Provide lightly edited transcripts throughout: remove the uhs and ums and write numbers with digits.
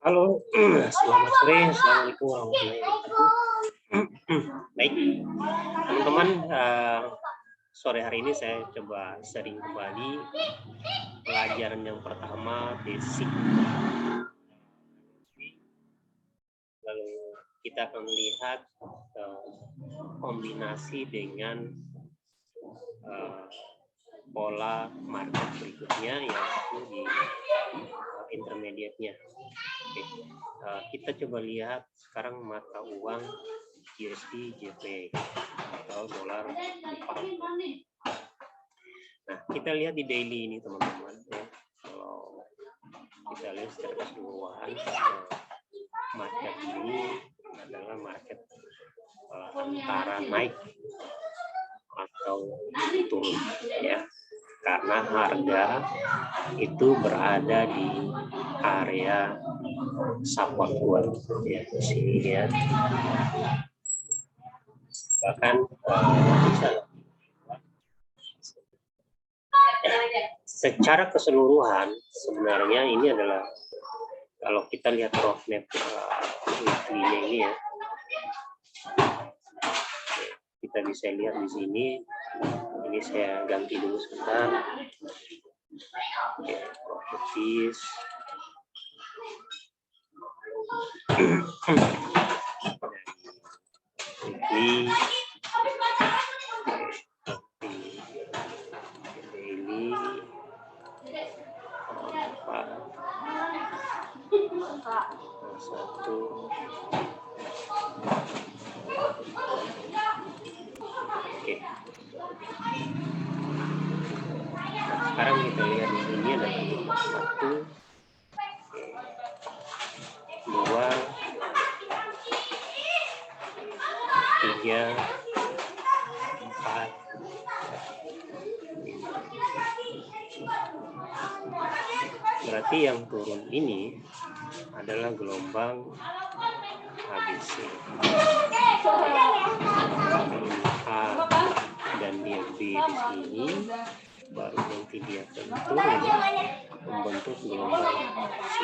Halo, selamat sore. Assalamualaikum warahmatullahi wabarakatuh. Baik, teman-teman, sore hari ini saya coba sharing kembali pelajaran yang pertama, basic. Lalu kita akan melihat kombinasi dengan pola market berikutnya, yaitu di intermediate-nya. Oke. Kita coba lihat sekarang mata uang USD JPY atau dolar Jepang. Nah, kita lihat di daily ini teman-teman ya. Kalau kita lihat secara keseluruhan, market ini adalah market antara naik atau turun ya, karena harga itu berada di area support kuat ya di sini ya, bahkan secara keseluruhan sebenarnya ini adalah, kalau kita lihat roadmap weekly-nya ini ya, kita bisa lihat di sini. Ini saya ganti dulu sebentar. Ya, properties. Weekly. Daily. Satu. Oke. Nah, sekarang kita lihat di sini ada 1, 2, 3, 4. Berarti yang turun ini adalah gelombang ABC. A dan dia B di sini, baru nanti dia akan turun membentuk gelombang C.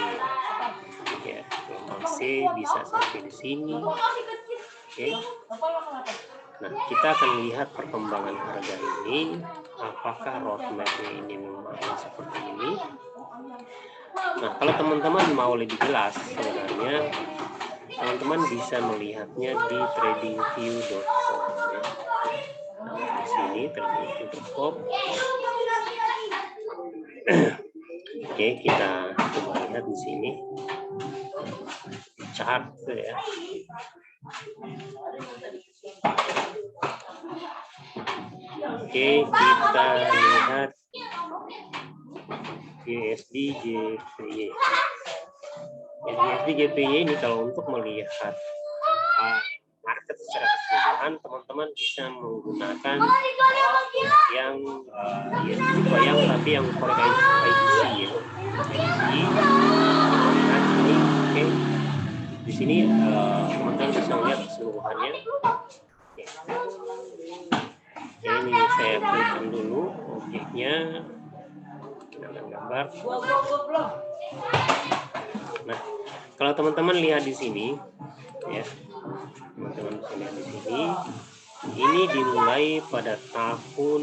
Ya, gelombang C bisa sampai di sini. Oke. Nah, kita akan lihat perkembangan harga ini, apakah roadmap-nya ini memang seperti ini. Nah, kalau teman-teman mau lebih jelas, sebenarnya teman-teman bisa melihatnya di tradingview.com ya. Nah, di sini tradingview.com. Oke, kita coba lihat di sini chart ya. Oke, kita lihat USD JPY. USD JPY ini kalau untuk melihat market secara keseluruhan, teman-teman bisa menggunakan yang yang tapi yang pakai IDC ya. IDC. Nah, ini oke. Di sini teman-teman bisa melihat keseluruhannya. Oke. Ini saya pilihkan dulu objeknya. Kita akan gambar. Nah, kalau teman-teman lihat di sini, ya, teman-teman bisa lihat di sini. Ini dimulai pada tahun,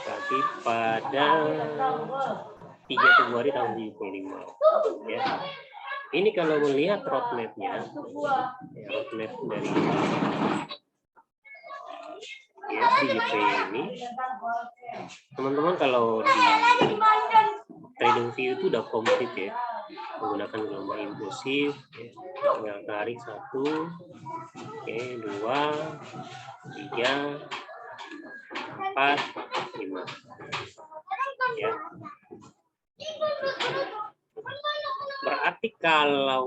berarti pada 3 Februari tahun 2005. Ya. Ini kalau melihat roadmap-nya, ya, roadmap dari JPY ini, teman-teman kalau di TradingView itu udah komplit ya, menggunakan gelombang impulsif, ya. Tinggal tarik 1, oke, 2, 3, 4, 5, ya. Berarti kalau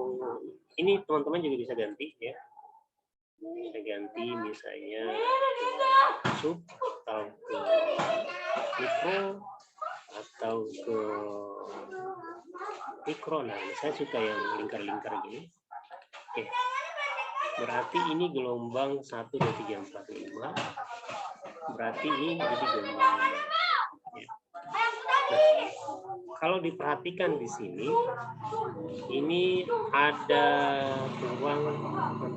ini teman-teman juga bisa ganti ya, bisa ganti misalnya sub atau ke mikro atau ke mikro. Nah, saya suka yang lingkar-lingkar gini. Oke, berarti ini gelombang 1, 2, 3, 4, 5. Berarti ini jadi gelombang 5 ya. Kalau diperhatikan di sini, ini ada peluang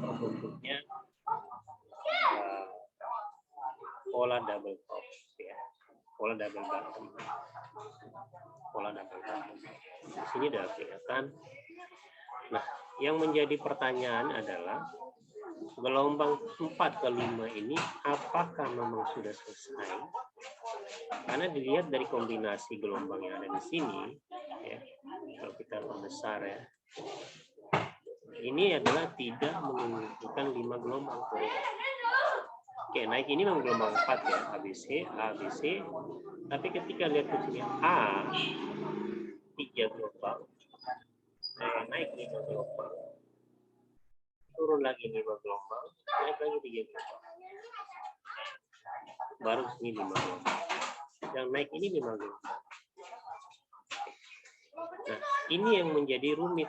terbentuknya pola double top, ya, pola double bottom, pola double bottom. Di sini sudah kelihatan. Nah, yang menjadi pertanyaan adalah gelombang 4 ke 5 ini apakah memang sudah selesai? Karena dilihat dari kombinasi gelombang yang ada di sini, ya, kalau kita membesar ya, ini adalah tidak menunjukkan 5 gelombang. Oke, naik ini memang gelombang 4 ya, ABC, ABC. Tapi ketika lihat ke sini A 3 gelombang, naik 5 gelombang, turun lagi 5 gelombang, naik lagi 3 gelombang, baru sini 5 gelombang. Yang naik ini 5 gelombang. Nah, ini yang menjadi rumit.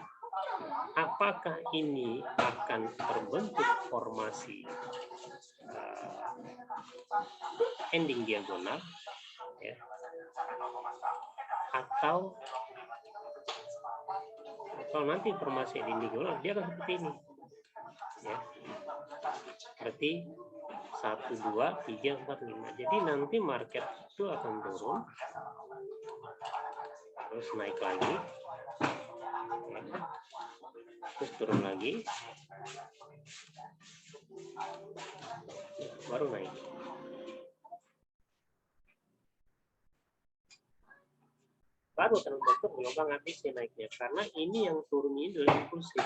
Apakah ini akan terbentuk formasi ending diagonal, ya, atau kalau nanti formasi ending diagonal dia akan seperti ini, ya, berarti 1, 2, 3, 4, 5. Jadi nanti market itu akan turun, terus naik lagi, ya, terus turun lagi, baru naik. Baru terbentuk gelombang ABC naiknya, karena ini yang turun ini adalah impulsif.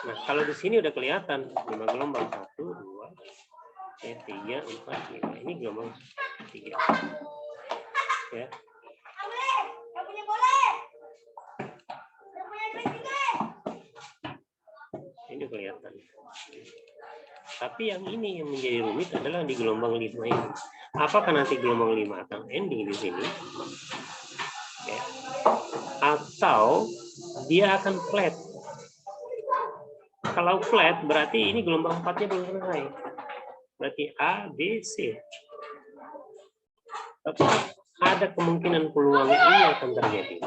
Nah, kalau di sini udah kelihatan 5 gelombang, 1, 2, 3, 4, 5. Ini gelombang 3. Ya. Ini kelihatan. Tapi yang ini yang menjadi rumit adalah di gelombang 5 ini. Apakah nanti gelombang 5 akan ending di sini? Ya. Atau dia akan flat? Kalau flat berarti ini gelombang 4-nya belum selesai. Berarti A, B, C. Tapi ada kemungkinan peluang ini akan terjadi.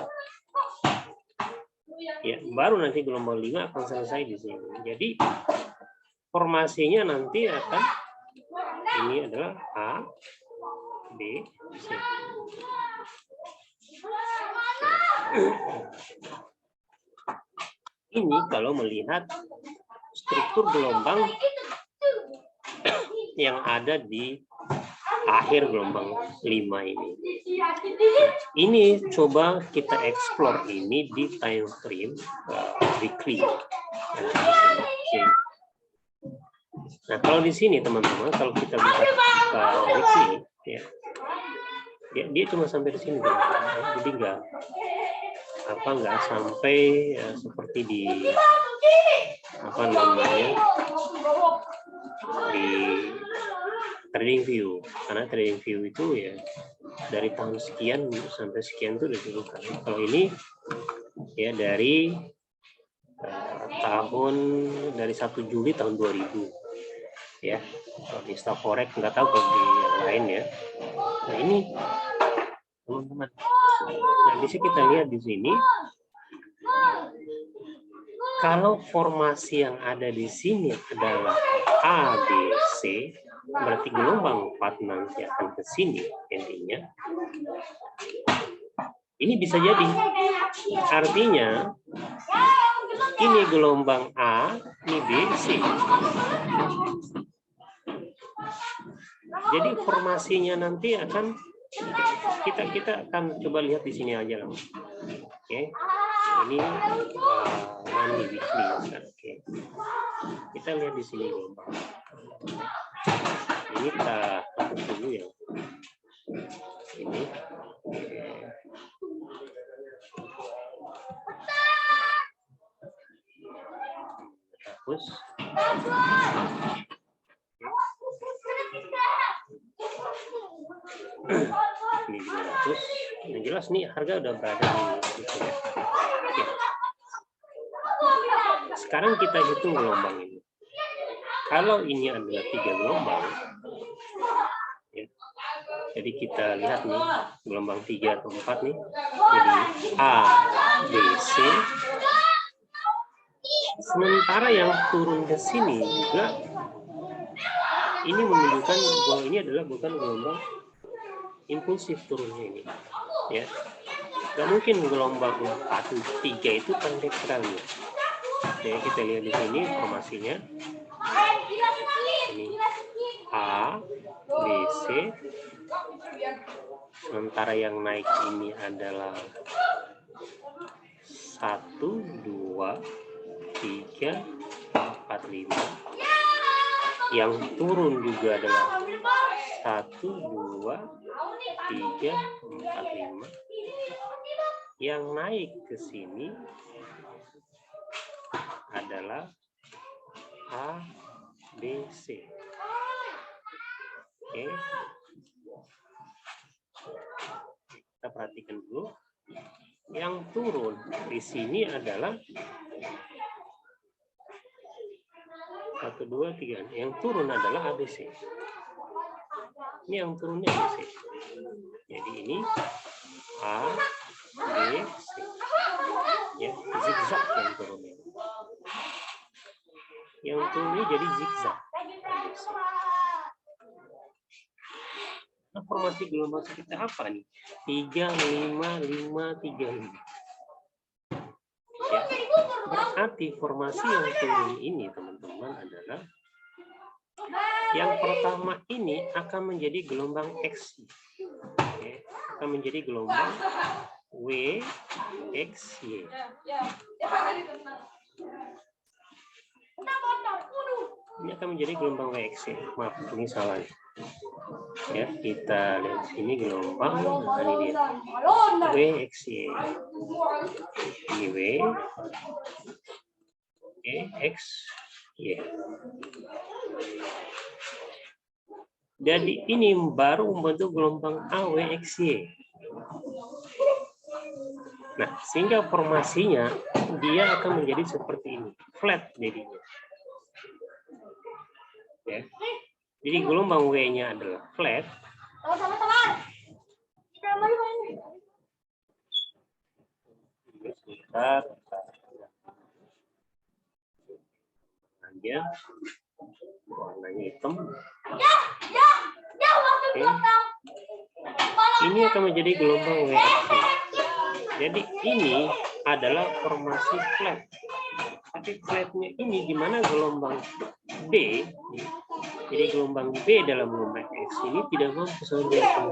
Ya, baru nanti gelombang 5 akan selesai di sini. Jadi formasinya nanti akan ini adalah A, B, C. Ini kalau melihat struktur gelombang yang ada di akhir gelombang 5 ini. Ini coba kita explore ini di time frame weekly. Nah, kalau di sini teman-teman, kalau kita buka weekly, ya, dia cuma sampai di sini, jadi nggak sampai ya, seperti di apa namanya di trading view, karena trading view itu ya dari tahun sekian sampai sekian itu udah ditentukan. Kalau ini ya dari dari 1 Juli tahun 2000 ya, kalau di stock forex nggak tahu kalau di yang lain ya. Nah ini teman-teman, nah bisa kita lihat di sini kalau formasi yang ada di sini adalah A, B, C, berarti gelombang 4 nanti akan ke sini intinya. Ini bisa jadi artinya ini gelombang A, ini B, C. Jadi formasinya nanti akan kita akan coba lihat di sini aja lah. Oke. Ini money weekly. Oke. Kita lihat di sini gelombang. Ini kita hapus dulu ya. Ini. Oke. Hapus. Ini juga hapus. Yang jelas nih harga udah berada di sini. Oke. Sekarang kita hitung gelombang ini. Kalau ini adalah 3 gelombang, Jadi kita lihat nih, gelombang 3 atau 4 nih. Jadi A, B, C. Sementara yang turun ke sini juga, ini menunjukkan bahwa ini adalah bukan gelombang impulsif turunnya ini. Ya. Gak mungkin gelombang 4, 3 itu pendek sekali. Ya, kita lihat di sini informasinya. Ini A, B, C. Sementara yang naik ini adalah 1, 2, 3, 4, 5. Yang turun juga adalah 1, 2, 3, 4, 5. Yang naik ke sini adalah A, B, C. Oke. Kita perhatikan dulu. Yang turun di sini adalah 1, 2, 3. Yang turun adalah ABC. Ini yang turunnya ABC. Jadi ini A, B, C. Ya, zigzag yang turunnya. Yang turunnya jadi zigzag. Nah, formasi gelombang seperti apa nih? 3, 5, 5, 3, 5. Ya, berarti formasi yang turun ini, teman-teman, adalah yang pertama ini akan menjadi gelombang X. Oke, akan menjadi gelombang W, X, Y. Ini akan menjadi gelombang W, X, Y. Maaf, ini salah. Ya, kita lihat sini gelombang, nah ini dia, W, X, Y. Ini W, X, Y. Jadi ini baru membentuk gelombang A, W, X, Y. Nah, sehingga formasinya dia akan menjadi seperti ini, flat jadinya. Ya. Jadi gelombang W-nya adalah flat. Sebentar. Aja. Warnanya hitam. Oke. Ini akan menjadi gelombang W. Jadi ini adalah formasi flat. Tapi flatnya ini di mana gelombang B. Jadi gelombang B dalam gelombang X ini tidak mampu saja.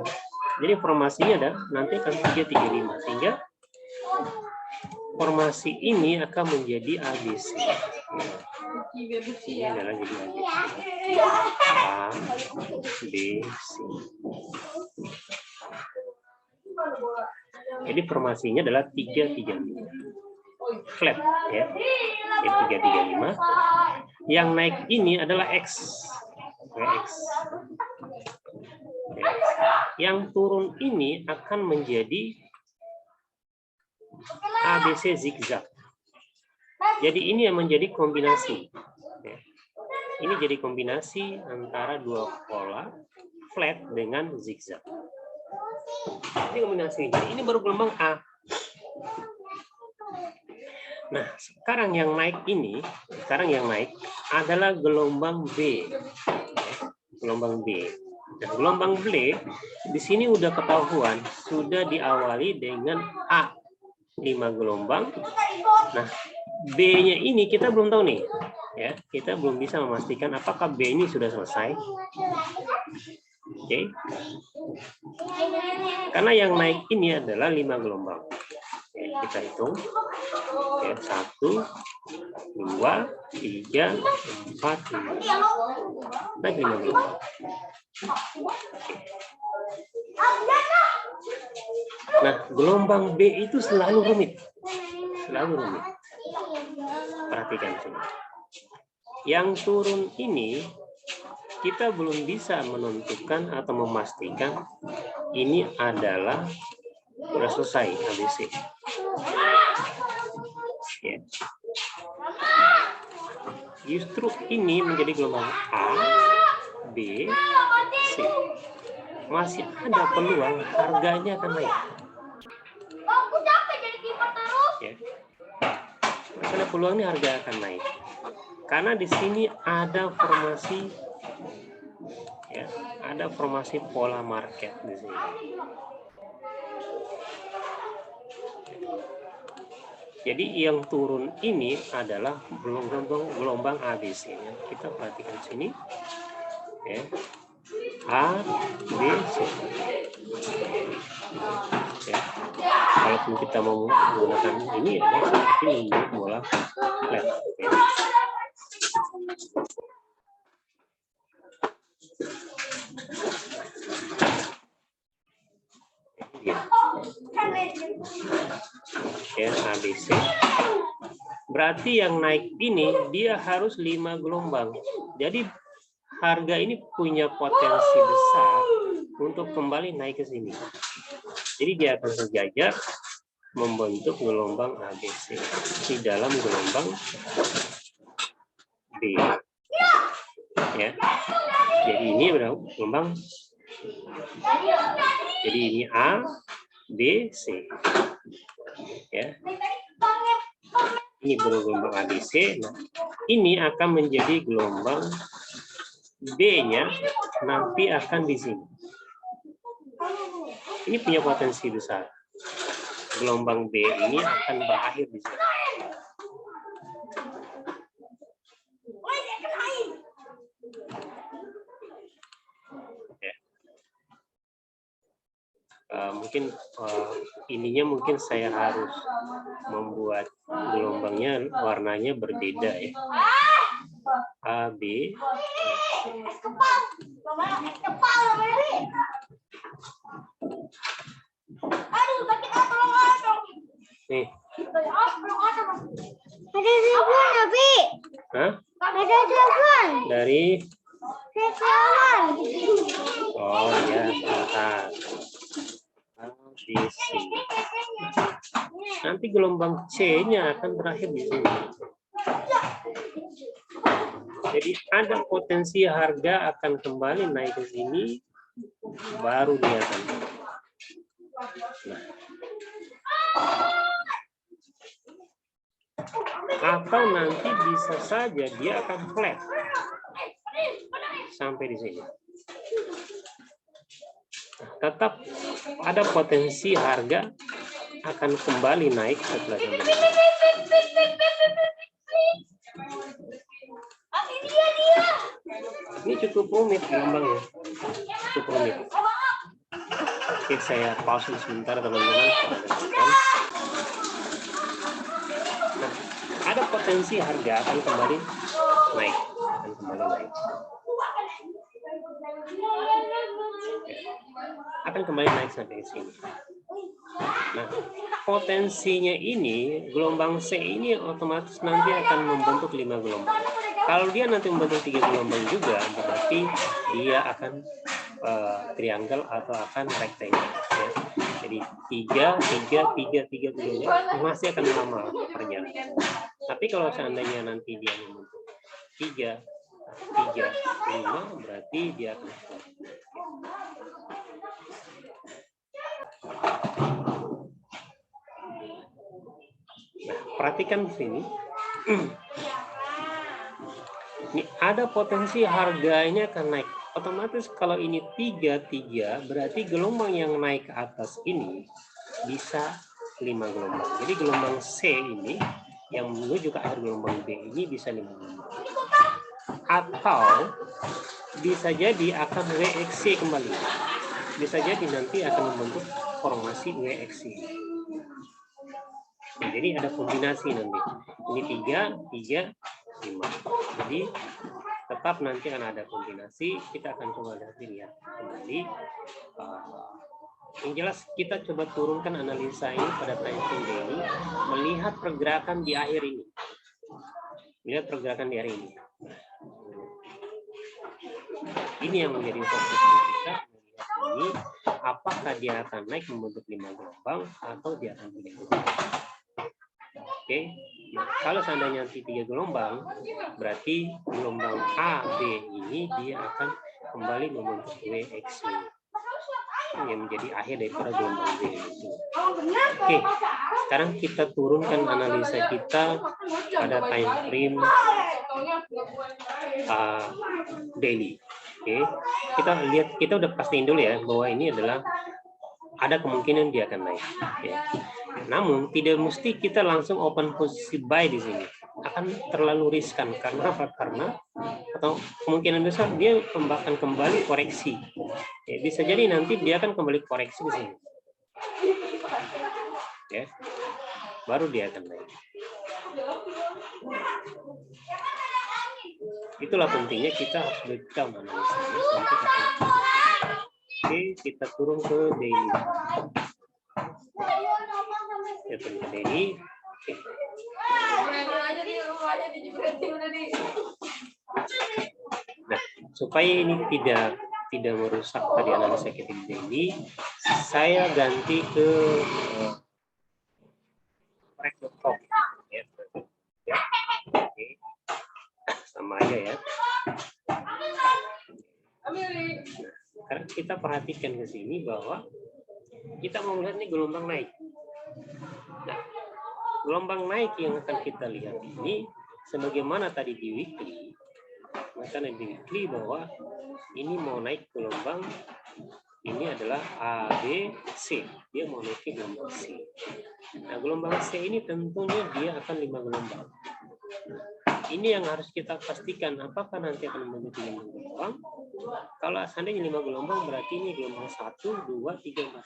Jadi formasinya ada nanti akan 3, 3, 5. Sehingga formasi ini akan menjadi ABC. Ini adalah jadi ABC. A, B, C. Jadi formasinya adalah 3, 3, 5. Flat ya. Jadi 3, 3, 5. Yang naik ini adalah X. X. Yang turun ini akan menjadi ABC zigzag. Jadi ini yang menjadi kombinasi. Ini jadi kombinasi antara dua pola flat dengan zigzag. Ini kombinasi. Jadi ini baru gelombang A. Nah, sekarang yang naik ini, adalah gelombang B. Gelombang B. Nah, gelombang B di sini udah ketahuan, sudah diawali dengan A 5 gelombang. Nah, B-nya ini kita belum tahu nih, ya. Kita belum bisa memastikan apakah B ini sudah selesai. Oke. Karena yang naik ini adalah 5 gelombang. Oke, kita hitung. Ya, 1, 2, 3, 4, 5. Naik 5 gelombang. Nah, gelombang B itu selalu rumit. Perhatikan sini. Yang turun ini kita belum bisa menentukan atau memastikan ini adalah sudah selesai ABC. Ya. Justru ini menjadi gelombang A, B, C. masih ada peluang harganya akan naik. Ya. Masih ada peluang nih harga akan naik. Karena di sini ada formasi, ya, ada formasi pola market di sini. Jadi yang turun ini adalah gelombang ABC. Kita perhatikan sini, ya. A, B, C. Ya. Kalaupun kita mau menggunakan ini, ya, seperti membuat bola flat. Ya. Ya, ABC. Berarti yang naik ini dia harus 5 gelombang. Jadi harga ini punya potensi besar untuk kembali naik ke sini. Jadi dia akan sejajar membentuk gelombang ABC di dalam gelombang B. Ya. Jadi ini gelombang. Jadi ini A, B, C. Ya. Ini gelombang ABC. Nah, ini akan menjadi gelombang B-nya nanti akan di sini. Ini punya potensi besar. Gelombang B ini akan berakhir di sini. Mungkin ininya mungkin saya harus membuat gelombangnya warnanya berbeda, ya. A, B. Nih. Ada telepon, Abi. Hah? Ada telepon. Dari? Telepon. Oh ya, sebentar. Nanti gelombang C-nya akan berakhir di sini. Jadi ada potensi harga akan kembali naik ke sini, baru dia akan. Atau nanti bisa saja dia akan flat sampai di sini. Tetap ada potensi harga akan kembali naik setelah ini. Ini cukup rumit gelombangnya, cukup rumit. Oke, saya pause sebentar teman-teman. Nah, ada potensi harga akan kembali naik, akan kembali naik sampai sini. Nah, potensinya ini gelombang C ini otomatis nanti akan membentuk 5 gelombang. Kalau dia nanti membentuk 3 gelombang juga, berarti dia akan triangle atau akan rectangle. Ya. Jadi 3 gelombang masih akan lama perjalanan. Tapi kalau seandainya nanti dia membentuk 3, 5, berarti dia akan. Nah, perhatikan di sini. Ini ada potensi harganya akan naik. Otomatis kalau ini 3, berarti gelombang yang naik ke atas ini bisa 5 gelombang. Jadi gelombang C ini yang menuju ke akhir gelombang B ini bisa 5 gelombang. Atau bisa jadi akan WXC kembali. Bisa jadi nanti akan membentuk formasi WXC. Nah, jadi ada kombinasi nanti. Ini 3, 5. Jadi tetap nanti akan ada kombinasi. Kita akan coba lihat kembali. Yang jelas kita coba turunkan analisa ini pada time ini, melihat pergerakan di akhir ini. Melihat pergerakan di hari ini. Ini yang menjadi fokus kita. Melihat ini, apakah dia akan naik membentuk 5 gelombang atau dia akan tidak gelombang. Oke, nah, kalau seandainya nanti 3 gelombang, berarti gelombang A, B ini dia akan kembali membentuk WXC. yang menjadi akhir daripada gelombang D itu. Oke, sekarang kita turunkan analisa kita pada time frame daily. Oke, kita lihat, kita udah pastiin dulu ya bahwa ini adalah ada kemungkinan dia akan naik. Ya. Namun tidak mesti kita langsung open posisi buy di sini, akan terlalu riskan. Karena apa? Karena atau kemungkinan besar dia akan kembali koreksi. Ya, bisa jadi nanti dia akan kembali koreksi di sini. Ya, baru dia akan naik. Itulah pentingnya kita harus breakdown analisanya sampai ke sini. Oke, kita turun ke daily. Kita turun ke daily. Oke. Nah, supaya ini tidak merusak tadi analisa kita di daily, saya ganti ke break.com. Ya, ya. Oke. Sama aja ya. Karena kita perhatikan ke sini bahwa kita mau melihat nih gelombang naik. Nah, gelombang naik yang akan kita lihat ini sebagaimana tadi di weekly, maka di weekly bahwa ini mau naik gelombang ini adalah A, B, C. Dia mau naik ke gelombang C. Nah, gelombang C ini tentunya dia akan 5 gelombang. Ini yang harus kita pastikan, apakah nanti akan membentuk 5 gelombang. Kalau seandainya 5 gelombang, berarti ini gelombang 1, 2, 3, 4,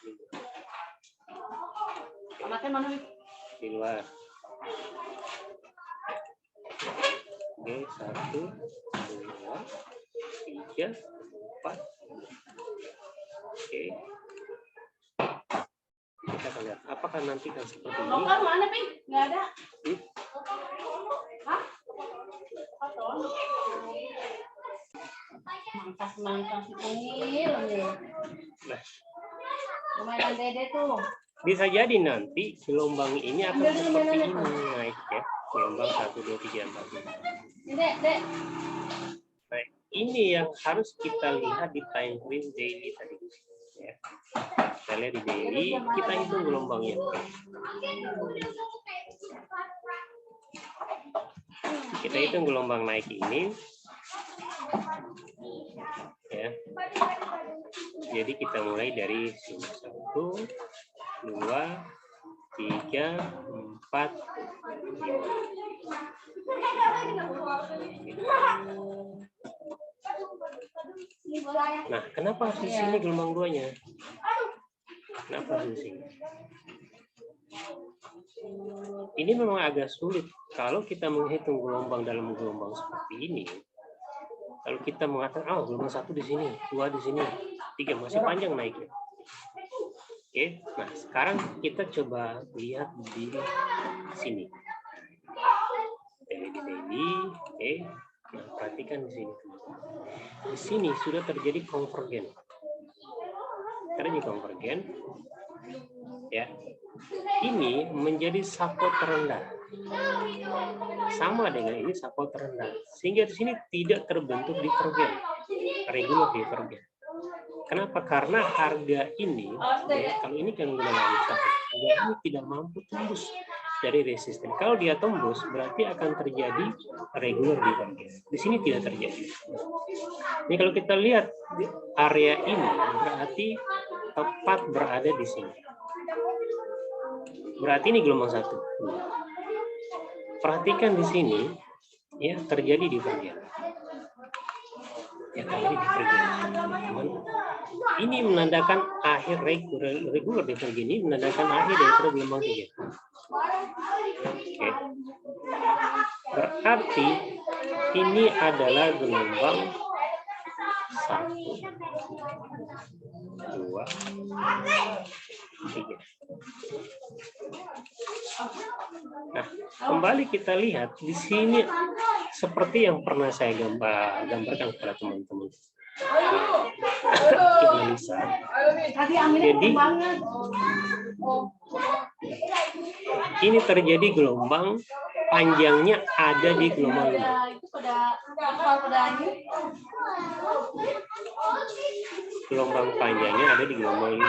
5. Di luar. Oke, 1, 2, 3, 4. Oke. Kita akan lihat, apakah nanti akan seperti ini. Mana, Pi? Nggak ada. Hah? Mangkas ini. Nah, Lumayan dede tuh. bisa jadi nanti gelombang ini akan seperti ini naik ya. Gelombang 1, 2, 3, 4. Dek. Nah, ini yang harus kita lihat di time frame daily tadi. Ya. Kita lihat di daily, kita hitung gelombangnya. Kita hitung gelombang naik ini. Ya. Jadi kita mulai dari sini 1, 2, 3, 4, 5. Nah, kenapa harus di sini gelombang 2-nya? Kenapa harus di sini? Ini memang agak sulit kalau kita menghitung gelombang dalam gelombang seperti ini. Kalau kita mengatakan, oh gelombang 1 di sini, 2 di sini, 3 masih panjang naiknya. Oke, nah sekarang kita coba lihat di sini. Di daily, oke. Nah, perhatikan di sini. Di sini sudah terjadi konvergen. Terjadi konvergen. Ya. Ini menjadi support terendah. Sama dengan ini support terendah. Sehingga di sini tidak terbentuk divergen. Regular divergen. Kenapa? Karena harga ini, ya, kalau ini kan gunakan harga ini tidak mampu tembus dari resisten. Kalau dia tembus, berarti akan terjadi regular divergen. Di sini tidak terjadi. Ini kalau kita lihat di area ini, berarti tepat berada di sini. Berarti ini gelombang 1. Perhatikan di sini, ya terjadi divergen. Ya terjadi divergen. Ini menandakan akhir regular divergen, ini menandakan akhir dari gelombang 3. Oke. Berarti ini adalah gelombang 1, 2, 3. Nah, kembali kita lihat di sini seperti yang pernah saya gambarkan kepada teman-teman. Indonesia. Jadi ini terjadi gelombang panjangnya ada di gelombang 5. gelombang panjangnya ada di gelombang 5.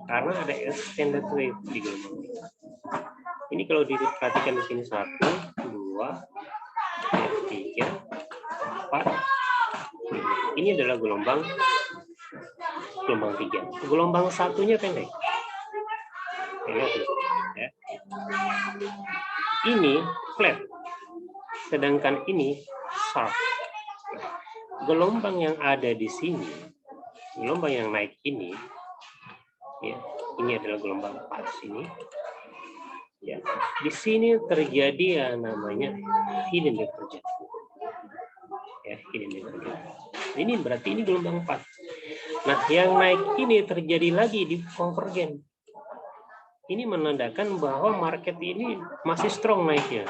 Karena ada extended wave di gelombang 5. Ini kalau diperhatikan di sini 1, 2, 3, 4. Ini adalah gelombang 3. Gelombang satunya pendek. Ya. Ini flat, sedangkan ini sharp. Gelombang yang ada di sini, gelombang yang naik ini, ya, ini adalah gelombang 4 sini. Ya, di sini terjadi yang namanya hidden divergence. Ya, hidden divergence. Ini berarti ini gelombang 4. Nah, yang naik ini terjadi lagi di konvergen. Ini menandakan bahwa market ini masih strong naiknya.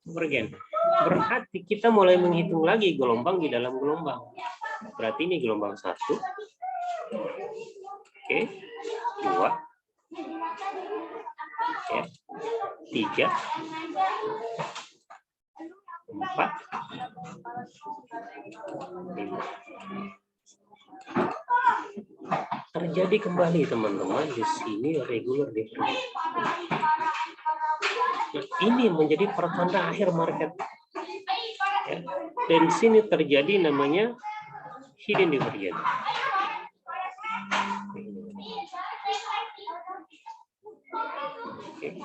Konvergen. Berarti kita mulai menghitung lagi gelombang di dalam gelombang. Berarti ini gelombang 1. Oke. 2. Ya. 3. 4. 5. Terjadi kembali teman-teman di sini regular divergence. Nah, ini menjadi pertanda akhir market. Ya. Dan di sini terjadi namanya hidden divergence. Oke.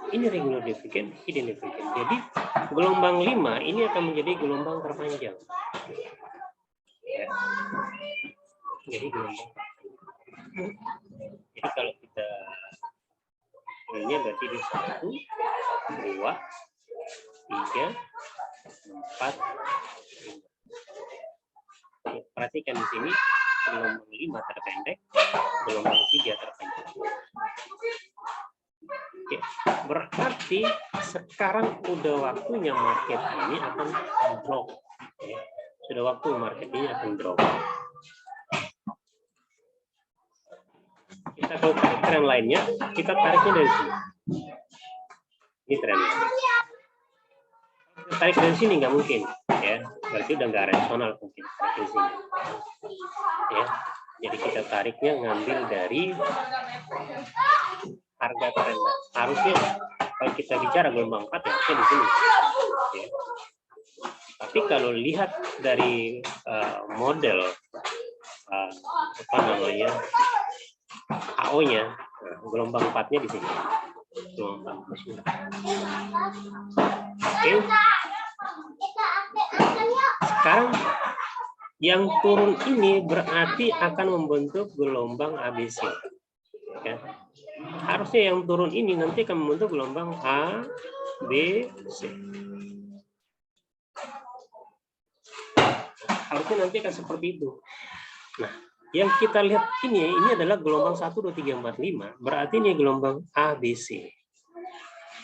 Ini regular divergence, hidden divergence. Jadi gelombang 5 ini akan menjadi gelombang terpanjang. Ya. Jadi gelombang terpanjang. Jadi kalau kita ini berarti di 1, 2, 3, 4. Perhatikan di sini gelombang 5 terpendek, gelombang 3 terpanjang. Oke, berarti sekarang udah waktunya market ini akan drop. Ya, sudah waktu market ini akan drop. Kita kalau tarik tren lainnya, kita tariknya dari sini. Ini trennya. Tarik dari sini nggak mungkin, ya. Berarti udah nggak rasional mungkin tarik dari sini. Ya, jadi kita tariknya ngambil dari harga terendah. Harusnya kalau kita bicara gelombang 4 ya harusnya di sini. Ya. Tapi kalau lihat dari model apa namanya HO-nya, gelombang 4-nya di sini. Gelombang 4. Oke. Sekarang yang turun ini berarti akan membentuk gelombang ABC. Ya. Harusnya yang turun ini nanti akan membentuk gelombang A, B, C. Harusnya nanti akan seperti itu. Nah, yang kita lihat ini adalah gelombang 1, 2, 3, 4, 5. Berarti ini gelombang ABC.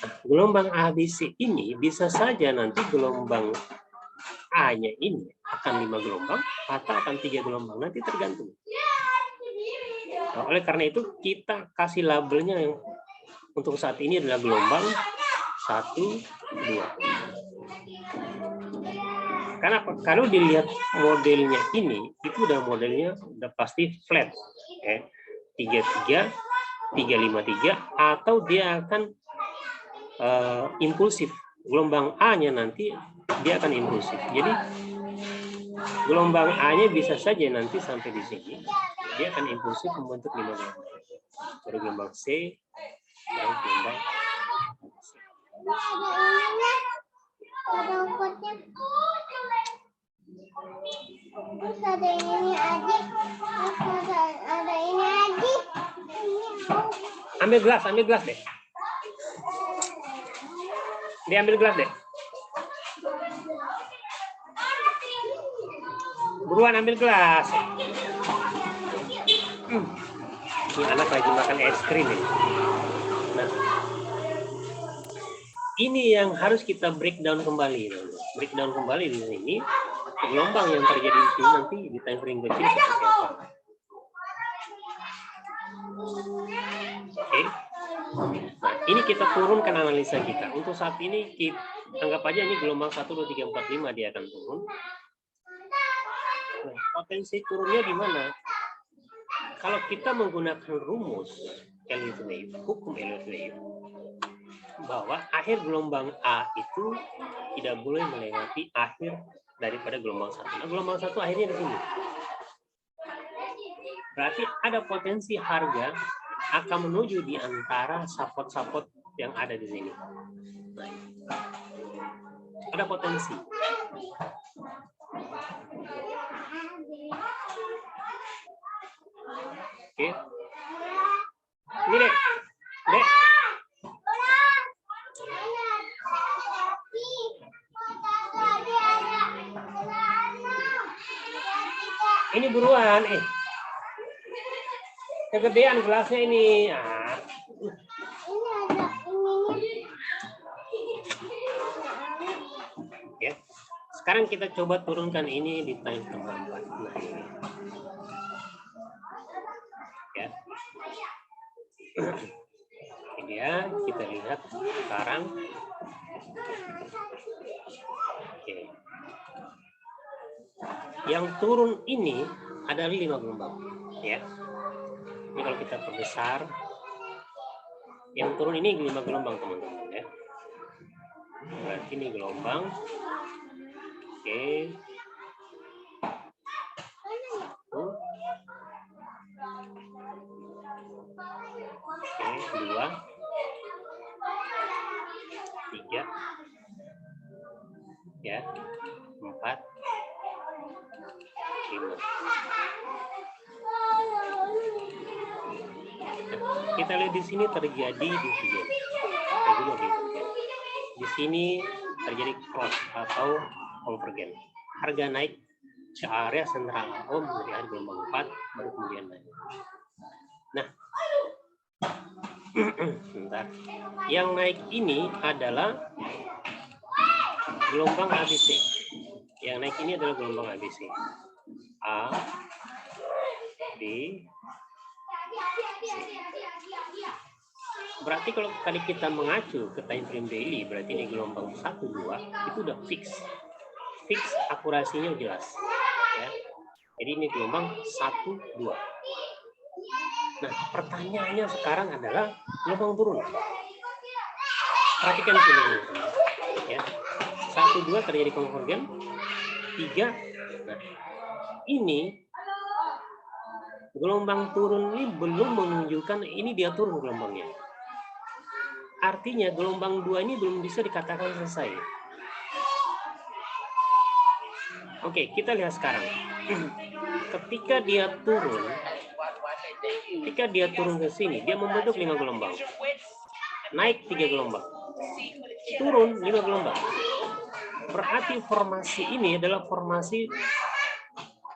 Nah, gelombang ABC ini bisa saja nanti gelombang A-nya ini akan 5 gelombang atau akan 3 gelombang. Nanti tergantung. Nah, oleh karena itu kita kasih labelnya yang untuk saat ini adalah gelombang 1, 2. Karena kalau dilihat modelnya ini, itu udah modelnya udah pasti flat, ya. 33, 353, atau dia akan impulsif. Gelombang A-nya nanti dia akan impulsif. Jadi gelombang A-nya bisa saja nanti sampai di sini. Dia akan impulsif membentuk 5 gelombang. Baru gelombang C, baru gelombang C. Ada angkotnya. Terus ada ini aja. Ada ini aja. Ambil gelas deh. Dia ambil gelas deh. Buruan ambil gelas. Ini anak lagi makan es krim nih. Nah, ini yang harus kita breakdown kembali. Breakdown kembali di sini. Gelombang yang terjadi di sini nanti di time frame kecil seperti apa. Oke. Nah, Ini kita turunkan analisa kita. Untuk saat ini kita anggap aja ini gelombang 1, 2, 3, 4, 5 dia akan turun. Nah, potensi turunnya di mana? Kalau kita menggunakan rumus Elliott wave, hukum Elliott wave, bahwa akhir gelombang A itu tidak boleh melewati akhir daripada gelombang 1. Nah, gelombang 1 akhirnya di sini. Berarti ada potensi harga akan menuju di antara support-support yang ada di sini. Nah, ada potensi. Oke. Ini Dek. Dek. Ini buruan, kegedean gelasnya ini. Ah. Ini ada ininya. Ya. Sekarang kita coba turunkan ini di time nomor 4. Nah, ini. Ya. Ini dia, kita lihat sekarang. Oke. Yang turun ini adalah 5 gelombang, ya. Ini kalau kita perbesar, yang turun ini 5 gelombang, teman-teman, ya. Berarti ini gelombang. Oke. Oke, 2, 3, ya, 4, 5. Kita lihat di sini terjadi dividen. Di sini terjadi cross atau konvergen. Harga naik ke area sentral AOM dari area gelombang 4 baru kemudian naik. Nah, sebentar. Yang naik ini adalah gelombang ABC. Yang naik ini adalah gelombang ABC. A, B, C. Berarti kalau tadi kita mengacu ke time frame daily, berarti ini gelombang 1, 2 itu udah fix. Fix akurasinya jelas. Ya. Jadi ini gelombang 1, 2. Nah, pertanyaannya sekarang adalah gelombang turun. Perhatikan sini. Ya. 1, 2 terjadi konvergen. 3. Nah, ini gelombang turun ini belum menunjukkan ini dia turun gelombangnya. Artinya gelombang 2 ini belum bisa dikatakan selesai. Oke, kita lihat sekarang. Ketika dia turun ke sini, dia membentuk 5 gelombang. Naik 3 gelombang. Turun 5 gelombang. Berarti formasi ini adalah formasi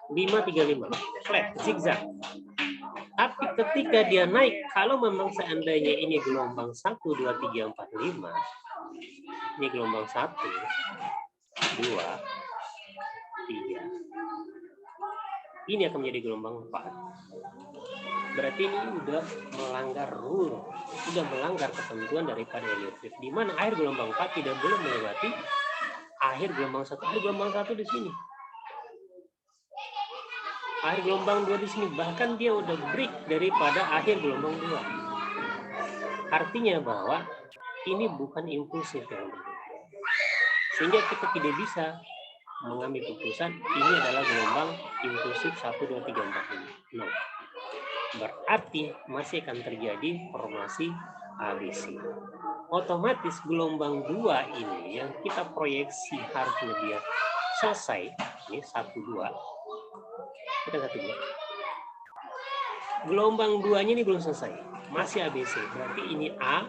5-3-5, flat, zigzag. Tapi ketika dia naik, kalau memang seandainya ini gelombang 1, 2, 3, 4, 5, ini gelombang 1, 2, 3, ini akan menjadi gelombang 4. Berarti ini sudah melanggar rule, sudah melanggar ketentuan daripada Elliott wave, di mana akhir gelombang 4 tidak boleh melewati akhir gelombang 1. Akhir gelombang 1 di sini. Akhir gelombang 2 di sini, bahkan dia udah break daripada akhir gelombang 2. Artinya bahwa ini bukan impulsif, sehingga kita tidak bisa mengambil keputusan ini adalah gelombang impulsif 1, 2, 3, 4, 5. No. Berarti masih akan terjadi formasi ABC. Otomatis gelombang 2 ini yang kita proyeksi harusnya dia selesai, ini 1, 2. Kita lihat dulu. Gelombang 2-nya ini belum selesai, masih ABC. Berarti ini A,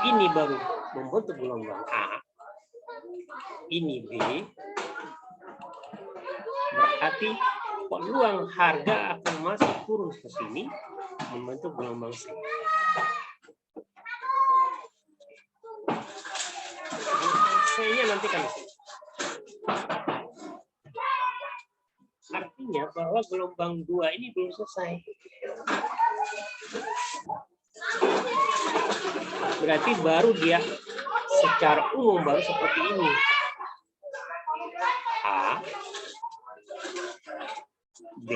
ini baru membentuk gelombang A, ini B. Berarti peluang harga akan masih turun ke sini, membentuk gelombang C. C-nya nanti kan di sini. Artinya bahwa gelombang 2 ini belum selesai. berarti baru dia secara umum baru seperti ini. A, B,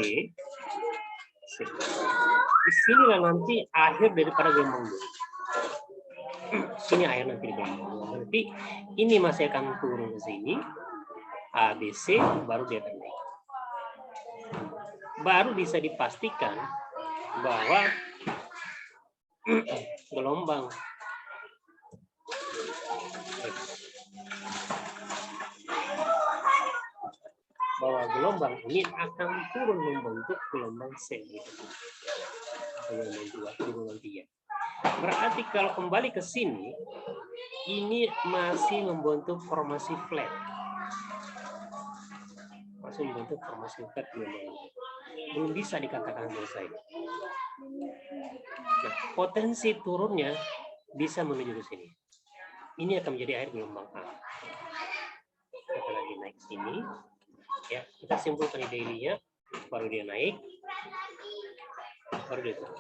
C. Disinilah nanti akhir daripada gelombang 2. Ini akhir nanti di gelombang 2. Berarti ini masih akan turun ke sini. A, B, C, baru dia akan naik. Baru bisa dipastikan bahwa gelombang ini akan turun membentuk gelombang C. Gelombang 2, gelombang 3. Berarti kalau kembali ke sini, ini masih membentuk formasi flat. Masih membentuk formasi flat gelombang. Belum bisa dikatakan selesai. Nah, potensi turunnya bisa menuju ke sini. Ini akan menjadi air gelombang A. Kita lagi naik sini. Ya, kita simpulkan daily-nya, baru dia naik, baru dia turun.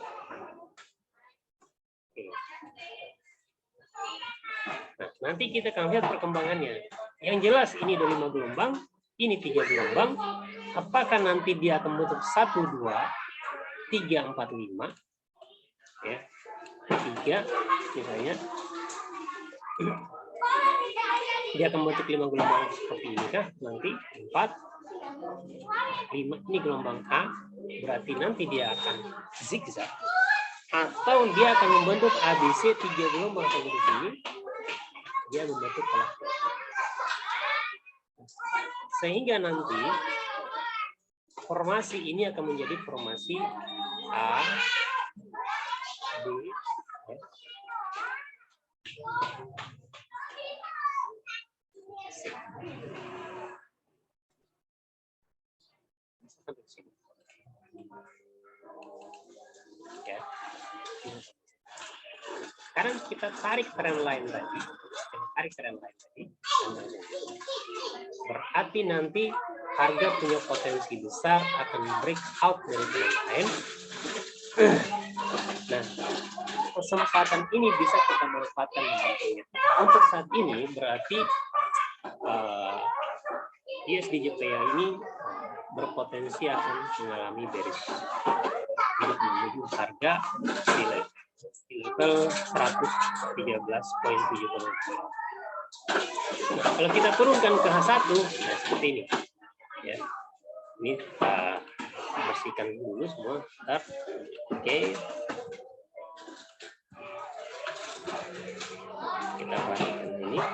Oke. Nah, nanti kita akan lihat perkembangannya. Yang jelas ini ada 5 gelombang, ini 3 gelombang. Apakah nanti dia akan bentuk 1, 2, 3, 4, 5? Ya, 3 misalnya. Dia akan bentuk 5 gelombang seperti ini kah? Nanti 4, 5. Ini gelombang A, berarti nanti dia akan zigzag. Atau dia akan membentuk ABC 3 gelombang seperti ini. Dia membentuk pola. Sehingga nanti formasi ini akan menjadi formasi A, B, C. Ya. Sekarang kita tarik tren lain tadi. Berarti nanti harga punya potensi besar akan breakout dari tren lain. Nah, kesempatan ini bisa kita manfaatkan nantinya. Untuk saat ini berarti ISDJPA ini berpotensi akan mengalami bearish untuk menuju harga di level 113.7. Nah, kalau kita turunkan ke H1, nah seperti ini. Ya, ini kita bersihkan dulu semua. Bentar. Oke. Kita perhatikan ini. Nah,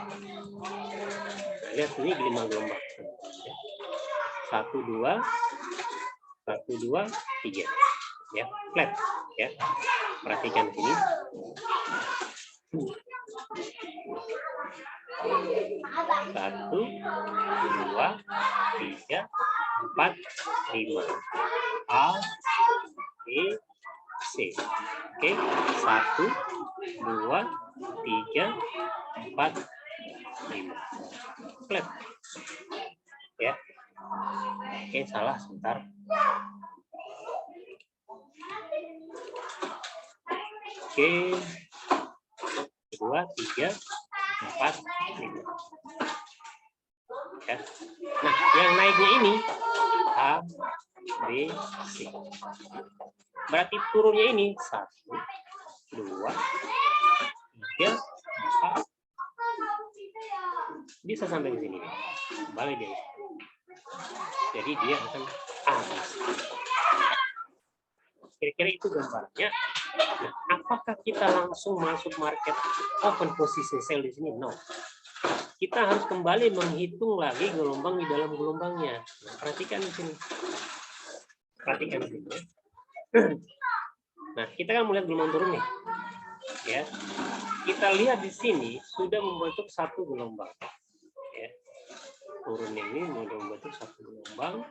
lihat ini 5 gelombang. 1, 2, 3. Ya, flat. Ya, perhatikan sini. 1, 2, 3, 4, 5. A, B, C. Oke, 1, 2, 3, 4, 5. Flat. Ya. Oke, salah sebentar. Oke. 2, 3, 4, 5. Ya. Nah, yang naiknya ini A, B, C. Berarti turunnya ini 1, 2, 3, 4. Bisa sampai ke sini. Kembali dia. Jadi dia akan atas. Kira-kira itu gambarnya. Nah, apakah kita langsung masuk market open posisi sell di sini? No. Kita harus kembali menghitung lagi gelombang di dalam gelombangnya. Nah, perhatikan di sini. Perhatikan di sini. Nah, kita kan melihat gelombang turun nih. Ya. Kita lihat di sini sudah membentuk satu gelombang. Ya. Turun ini sudah membentuk satu gelombang.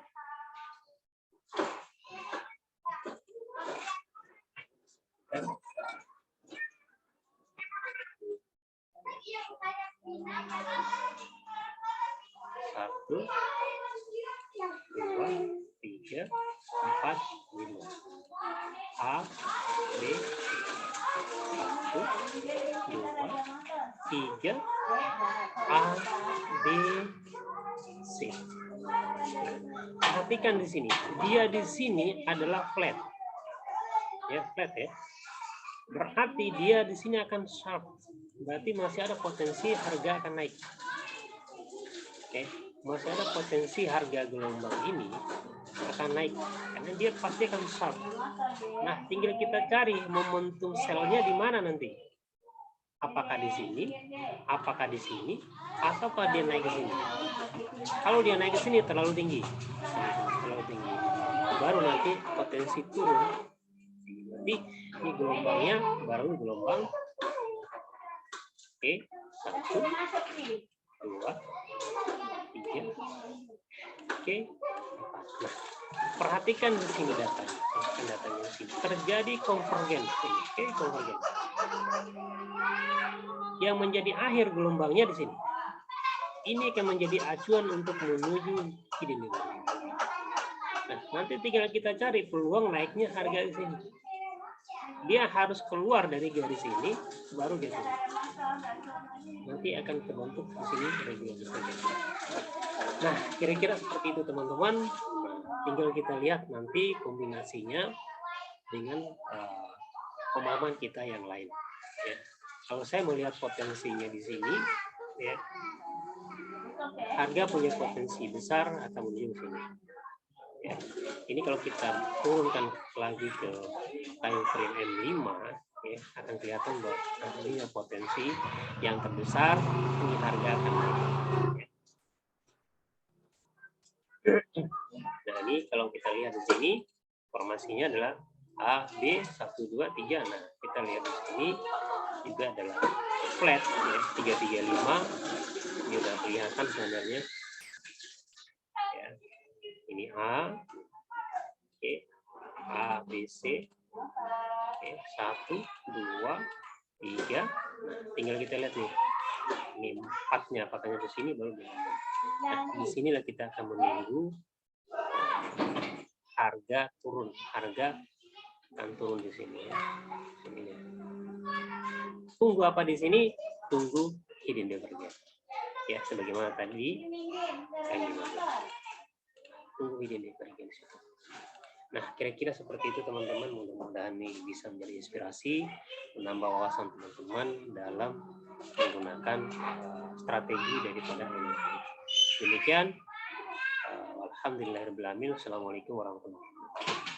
Satu, 2, 3, 4, 5. A, B, C. 1, 2, 3 A B C. Perhatikan di sini, dia di sini adalah flat. Ya, flat ya. Berarti dia di sini akan sharp. Berarti masih ada potensi harga akan naik. Oke, masih ada potensi harga gelombang ini akan naik karena dia pasti akan sharp. Nah, tinggal kita cari momentum sell-nya di mana nanti. Apakah di sini, apakah di sini, ataukah dia naik ke sini? Kalau dia naik ke sini terlalu tinggi, baru nanti potensi turun. Jadi ini gelombangnya baru gelombang. Oke, 1, 2, 3. Oke, 4. Nah, perhatikan di sini datanya. Datanya di sini terjadi konvergensi. Oke, konvergensi. Yang menjadi akhir gelombangnya di sini. Ini akan menjadi acuan untuk menuju hidden divergence. Nah, nanti tinggal kita cari peluang naiknya harga di sini. Dia harus keluar dari garis ini, baru di sini. Nanti akan terbentuk di sini regulasi. Nah, kira-kira seperti itu teman-teman. Tinggal kita lihat nanti kombinasinya dengan pemahaman kita yang lain. Ya. Kalau saya melihat potensinya di sini, ya, harga punya potensi besar akan menuju ke sini. Ya. Ini kalau kita turunkan lagi ke time frame M5, ya, akan kelihatan bahwa ini potensi yang terbesar, ini harga akan naik. Ya. Nah, ini kalau kita lihat di sini, formasinya adalah A, B, 1, 2, 3. Nah, kita lihat di sini juga adalah flat, ya, 3, 3, 5. Ini sudah kelihatan sebenarnya. Ya. Ini A, oke, A, B, C, oke, 1, 2, 3. Nah, tinggal kita lihat nih, ini 4-nya, apakahnya ke sini baru di. Nah, di sinilah kita akan menunggu harga turun, harga akan turun di sini. Ya. Sini. Tunggu apa di sini? Tunggu hidden divergence. Ya, sebagaimana tadi. Tunggu hidden divergence. Nah, kira-kira seperti itu teman-teman. Mudah-mudahan ini bisa menjadi inspirasi, menambah wawasan teman-teman dalam menggunakan strategi daripada ini. Demikian. Alhamdulillahirrahmanirrahim. Assalamualaikum warahmatullahi wabarakatuh.